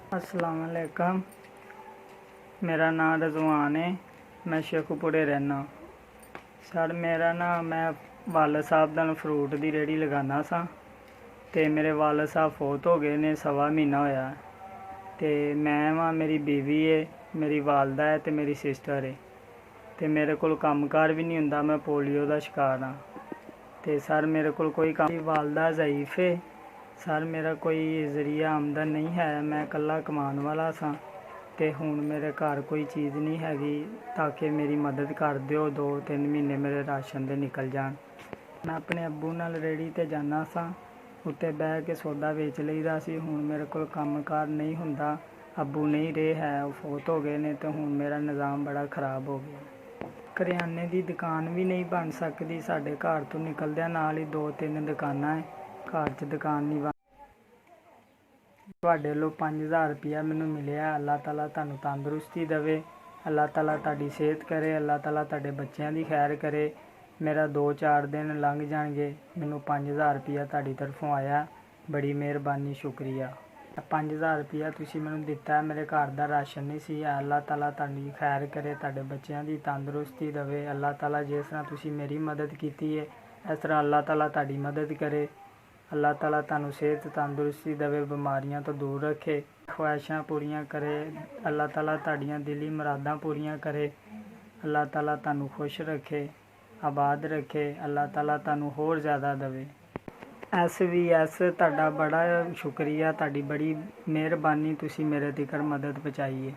अस्सलाम वालेकुम। मेरा नाम रज़वान है। मैं शेखुपुरे रहना। सर मेरा ना मैं वालद साहब ਦਾ फ्रूट ਦੀ ਰੇਹੜੀ ਲਗਾਉਂਦਾ ਸਾਂ ਤੇ ਮੇਰੇ ਵਾਲਦ ਸਾਹਿਬ ਫੌਤ ਹੋ ਗਏ ਨੇ। ਸਵਾ ਮਹੀਨਾ ਹੋਇਆ ਤੇ ਮੈਂ ਵਾਂ, ਮੇਰੀ ਬੀਵੀ ਹੈ, ਮੇਰੀ ਵਾਲਦਾ ਹੈ ਤੇ ਮੇਰੀ ਸਿਸਟਰ ਹੈ ਤੇ ਮੇਰੇ ਕੋਲ ਕੰਮਕਾਰ ਵੀ ਨਹੀਂ ਹੁੰਦਾ। ਮੈਂ ਪੋਲੀਓ ਦਾ ਸ਼ਿਕਾਰ ਹਾਂ ਤੇ ਸਰ ਮੇਰੇ ਕੋਲ ਕੋਈ ਕੰਮ, ਵਾਲਦਾ ਜ਼ਈਫ ਹੈ सर। मेरा कोई जरिया आमदन नहीं है। मैं कल्ला कमान वाला सा ते हुण मेरे घर कोई चीज़ नहीं हैगी ताकि मेरी मदद कर दिओ। 2-3 महीने मेरे राशन दे निकल जान। मैं अपने अब्बू नाल रेहड़ी ते जाना सा, उत्ते बह के सौदा वेच लईदा सी। हुण मेरे कोल कामकार नहीं हुंदा। अब्बू नहीं रहे है, वो फौत हो गए ने ते हुण मेरा निज़ाम बड़ा ख़राब हो गया। करियाने की दुकान भी नहीं बन सकती। साडे घर तो निकलदियां नाल ही 2-3 दुकानां है। घर च दुकान नहीं बन। तुहाडे लो 5000 रुपया मैनू मिलिया। अल्लाह ताला तुहानू तंदुरुस्ती देवे। अल्लाह ताला तुहाडी सेहत करे। अल्लाह ताला तुहाडे बच्चों की खैर करे। मेरा 2-4 दिन लंघ जाएंगे। मैनू 5000 रुपया तुहाडी तरफों आया, बड़ी मेहरबानी, शुक्रिया। 5000 रुपया तुसीं मैनू दिता, मेरे घर का राशन नहीं सी। अल्लाह ताला तुहाडी खैर करे, तुहाडे बच्चों की तंदुरुस्ती देवे। अल्लाह ताला जिस तरह तुसीं मेरी मदद की है, इस तरह अल्लाह ताला तुहाडी मदद करे। अल्लाह ताला तुहानू सेहत तंदुरुस्ती देवे, बीमारियां तो दूर रखे, ख्वाहिशां पूरियां करे। अल्लाह ताला तुहाडियां दिली मुरादां पूरियां करे। अल्लाह ताला तुहानू खुश रखे, आबाद रखे। अल्लाह ताला तुहानू होर ज़्यादा देवे। SVS तुहाडा बड़ा शुक्रिया, तुहाडी बड़ी मेहरबानी, तुसीं मेरे तिकर मदद पहुँचाई है।